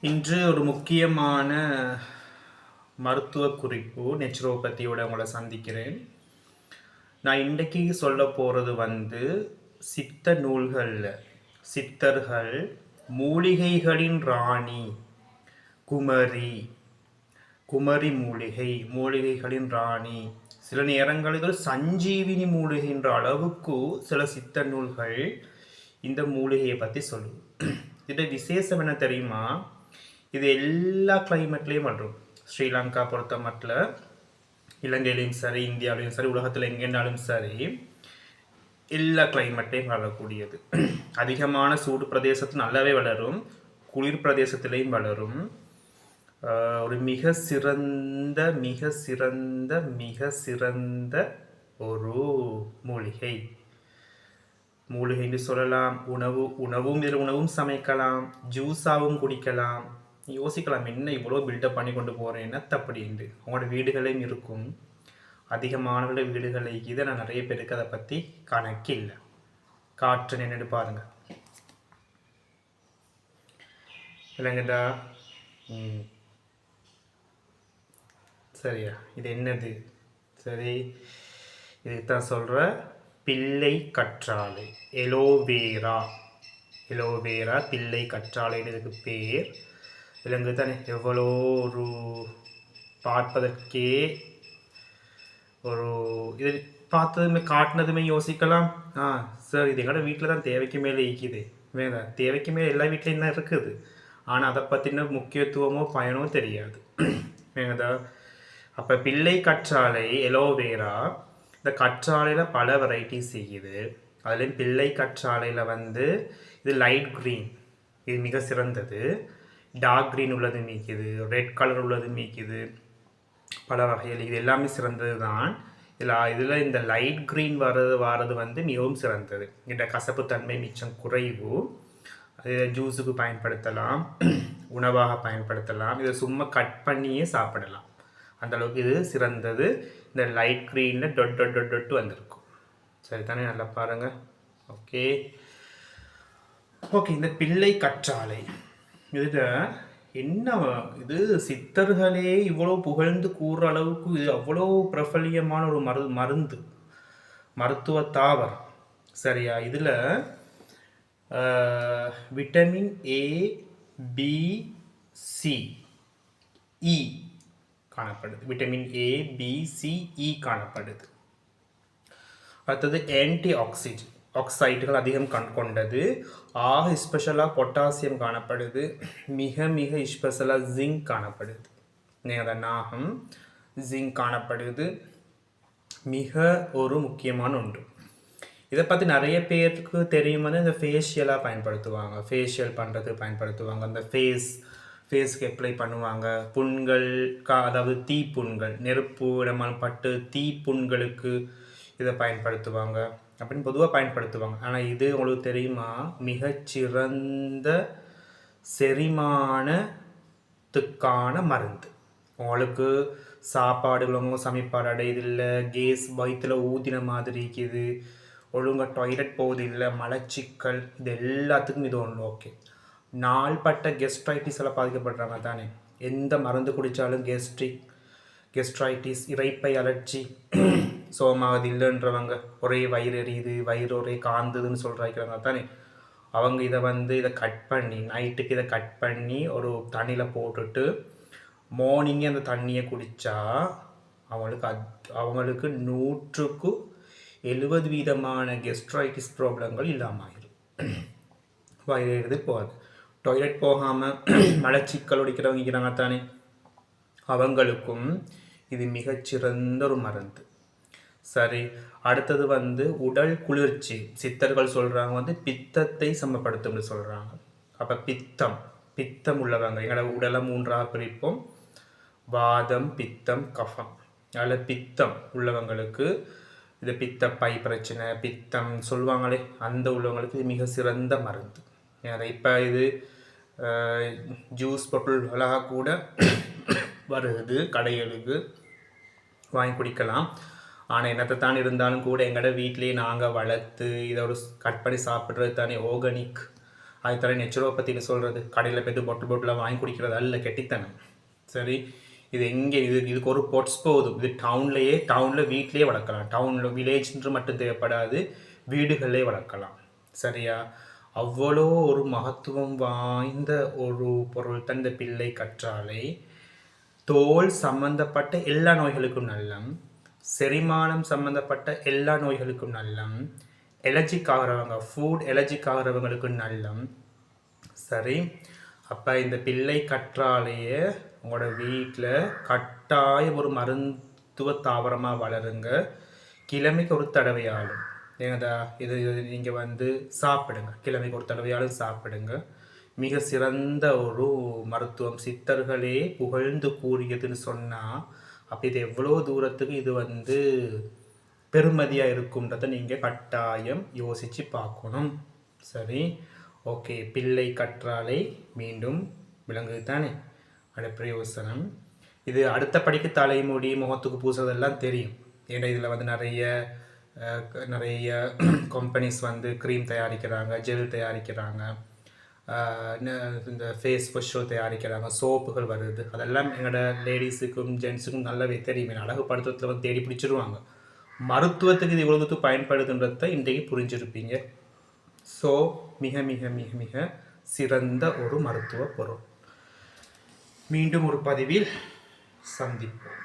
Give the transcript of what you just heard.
இன்று ஒரு முக்கியமான மருத்துவ குறிப்பு நெச்சுரோபதியோட உங்களை சந்திக்கிறேன். நான் இன்றைக்கு சொல்ல போகிறது சித்த நூல்களில் சித்தர்கள் மூலிகைகளின் ராணி குமரி குமரி மூலிகைகளின் ராணி, சில நேரங்களில் சஞ்சீவினி மூலிகைன்ற அளவுக்கு சில சித்த நூல்கள் இந்த மூலிகையை பற்றி சொல்லுது. இதோட விசேஷம் என்ன தெரியுமா? இது எல்லா கிளைமேட்லேயும் வரும். ஸ்ரீலங்கா பொறுத்த மட்டும், இலங்கையிலையும் சரி, இந்தியாவிலையும் சரி, உலகத்தில் எங்கேனாலும் சரி, எல்லா கிளைமேட்டையும் வளரக்கூடியது. அதிகமான சூடு பிரதேசத்தில் நல்லாவே வளரும், குளிர் பிரதேசத்திலையும் வளரும். ஒரு மிக சிறந்த ஒரு மூலிகைன்னு சொல்லலாம். உணவும் சமைக்கலாம், ஜூஸாகவும் குடிக்கலாம். யோசிக்கலாம், என்ன இவ்வளோ பில்டப் பண்ணி கொண்டு போகிறேன்னா அப்படின்ட்டு. அவங்களோட வீடுகளையும் இருக்கும், அதிகமானவர்கள வீடுகளை இதை நான் நிறைய பேருக்கு அதை பற்றி கணக்கு இல்லை. காற்று நின்று பாருங்க இல்லைங்கடா. சரியா, இது என்னது? சரி, இதுதான் சொல்கிற பிள்ளை கற்றாழை, எலோவேரா பிள்ளை கற்றாழைன்னு இதுக்கு பேர். விலங்கு தானே, எவ்வளோ ஒரு பார்ப்பதற்கே ஒரு இது பார்த்ததுமே காட்டினதுமே யோசிக்கலாம், சார் இது எங்களோட வீட்டில் தான் தேவைக்கு மேலே ஈக்குது. வேண்டாம், தேவைக்கு மேலே எல்லா வீட்லேயும் தான் இருக்குது, ஆனால் அதை பற்றின முக்கியத்துவமோ பயனோ தெரியாது. வேங்கதா. அப்போ பிள்ளை கற்றாழை எலோவேரா, இந்த கற்றாழையில் பல வெரைட்டிஸ் செய்யுது. அதுலேயும் பிள்ளை கற்றாழையில் இது லைட் க்ரீன், இது மிக சிறந்தது. டார்க் க்ரீன் உள்ளது மீக்குது, ரெட் கலர் உள்ளது மீக்குது, பல வகையில் இது எல்லாமே சிறந்தது தான். இதில் இந்த லைட் க்ரீன் வாரது மிகவும் சிறந்தது. இந்த கசப்புத்தன்மை மிச்சம் குறைவு. அது ஜூஸுக்கு பயன்படுத்தலாம், உணவாக பயன்படுத்தலாம், இதை சும்மா கட் பண்ணியே சாப்பிடலாம். அந்தளவுக்கு இது சிறந்தது. இந்த லைட் க்ரீனில் டொட்டு வந்திருக்கும். சரி தானே, நல்லா பாருங்கள். ஓகே, இந்த பிள்ளை கற்றாழை இதில் என்ன, இது சித்தர்களே இவ்வளோ புகழ்ந்து கூறுற அளவுக்கு இது அவ்வளோ பிரபல்யமான ஒரு மருத்துவ தாவரம். சரியா, இதில் விட்டமின் ஏ, பி, சி, இ காணப்படுது. விட்டமின் ஏ, பி, சி, இ காணப்படுது. அடுத்தது ஆன்டி ஆக்சைடுகள் அதிகம் கொண்டது. ஸ்பெஷலாக பொட்டாசியம் காணப்படுது. மிக ஸ்பெஷலாக ஜிங்க் காணப்படுது. நாகம் ஜிங்க் காணப்படுது. மிக ஒரு முக்கியமான ஒன்று. இதை பற்றி நிறைய பேருக்கு தெரியும். இந்த ஃபேஷியலாக பயன்படுத்துவாங்க, ஃபேஷியல் பண்ணுறதுக்கு பயன்படுத்துவாங்க. அந்த ஃபேஸ்க்கு அப்ளை பண்ணுவாங்க. புண்கள், அதாவது தீப்புண்கள், நெருப்பு இடமால் பட்டு தீப்புண்களுக்கு இதை பயன்படுத்துவாங்க அப்படின்னு பொதுவாக பயன்படுத்துவாங்க. ஆனால் இது உங்களுக்கு தெரியுமா, மிகச்சிறந்த செரிமானத்துக்கான மருந்து. உங்களுக்கு சாப்பாடுகளும் சமைப்பாடு அடையதில்லை, கேஸ் வயிற்றில் ஊதின மாதிரி இருக்குது, ஒழுங்காக டாய்லெட் போவதில்லை, மலச்சிக்கல், இது எல்லாத்துக்கும் இது ஒன்று ஓகே. நாள்பட்ட கெஸ்ட்ரைட்டிஸ் எல்லாம் பாதிக்கப்படுறாங்க தானே, எந்த மருந்து குடித்தாலும் கெஸ்ட்ரைட்டிஸ், இறைப்பை அலர்ஜி, சோமாவது இல்லைன்றவங்க, ஒரே வயிறு எரியுது, வயிறு ஒரே காந்துதுன்னு சொல்கிறாங்க தானே, அவங்க இதை கட் பண்ணி நைட்டுக்கு இதை கட் பண்ணி ஒரு தண்ணியில் போட்டுட்டு மார்னிங்கே அந்த தண்ணியை குடித்தா அவங்களுக்கு 100% கெஸ்ட்ரைட்டிஸ் ப்ராப்ளங்கள் இல்லாமல் ஆயிடும். வயிறு எரிது போகாது. டாய்லெட் போகாமல் மலச்சிக்கல் ஒடிக்கிறவங்க தானே, அவங்களுக்கும் இது மிகச்சிறந்த ஒரு மருந்து. சரி, அடுத்தது உடல் குளிர்ச்சி. சித்தர்கள் சொல்கிறாங்க பித்தத்தை சமப்படுத்தும்னு சொல்கிறாங்க. அப்போ பித்தம் உள்ளவங்க, எங்களோட உடலை 3ஆக பிரிப்போம், வாதம், பித்தம், கஃபம். அதில் பித்தம் உள்ளவங்களுக்கு இது பித்தப்பை பிரச்சனை, பித்தம் சொல்லுவாங்களே, அந்த உள்ளவங்களுக்கு இது மிக சிறந்த மருந்து. இப்போ இது ஜூஸ் பொருள்களாக கூட வருது, கடைகளுக்கு வாங்கி குடிக்கலாம். ஆனால் என்னத்தை தான் இருந்தாலும் கூட எங்களோட வீட்டிலேயே நாங்கள் வளர்த்து இதை ஒரு கட் பண்ணி சாப்பிட்றது தானே ஆர்கானிக் அது தர நெச்சுரோபத்தின்னு சொல்கிறது கடையில் போய்ட்டு பொட்டில் வாங்கி குடிக்கிறது அல்ல கெட்டித்தனம். சரி, இது எங்கே இதுக்கு ஒரு பொட்ஸ் போதும். இது டவுனில் வீட்லேயே வளர்க்கலாம். டவுனில் வில்லேஜ்ன்று மட்டும் தேவைப்படாது, வீடுகளே வளர்க்கலாம். சரியா, அவ்வளோ ஒரு மகத்துவம் வாய்ந்த ஒரு பொருள் தான் இந்த பிள்ளை கற்றாழை. தோல் சம்பந்தப்பட்ட எல்லா நோய்களுக்கும் நல்லம், செரிமானம் சம்பந்தப்பட்ட எல்லா நோய்களுக்கும் நல்லம், எலர்ஜிக் ஆகிறவங்க ஃபுட் எலர்ஜிக் ஆகிறவங்களுக்கு நல்லம். சரி, அப்போ இந்த பிள்ளை கற்றாழைய உங்களோட வீட்டில் கட்டாயம் ஒரு மருத்துவ தாவரமாக வளருங்க. கிழமைக்கு ஒரு தடவையாலும் ஏங்கதா இது நீங்கள் சாப்பிடுங்க. கிழமைக்கு ஒரு தடவையாலும் சாப்பிடுங்க. மிக சிறந்த ஒரு மருத்துவம். சித்தர்களே புகழ்ந்து கூறியதுன்னு சொன்னால் அப்போ இது எவ்வளோ தூரத்துக்கு இது பெருமதியாக இருக்குன்றதை நீங்கள் கட்டாயம் யோசித்து பார்க்கணும். சரி, ஓகே. பிள்ளை கற்றாழை மீண்டும் விளங்குது தானே அது பிரயோசனம். இது அடுத்த படிக்கு தலைமுடி முகத்துக்கு பூசுறதெல்லாம் தெரியும். ஏன்னா இதில் நிறைய கம்பெனிஸ் க்ரீம் தயாரிக்கிறாங்க, ஜெல் தயாரிக்கிறாங்க, இந்த ஃபேஸ் வாஷோ தயாரிக்கிறாங்க, சோப்புகள் வருது. அதெல்லாம் எங்களோட லேடிஸுக்கும் ஜென்ஸுக்கும் நல்லாவே தெரியும். அழகுப்படுத்துறதுல தேடி பிடிச்சிருவாங்க. மருத்துவத்துக்கு இது இவ்வளவுக்கு பயன்படுதுன்றதை இன்றைக்கு புரிஞ்சிருப்பீங்க. ஸோ மிக மிக மிக மிக சிறந்த ஒரு மருத்துவ பொருள். மீண்டும் ஒரு பதிவில் சந்திப்போம்.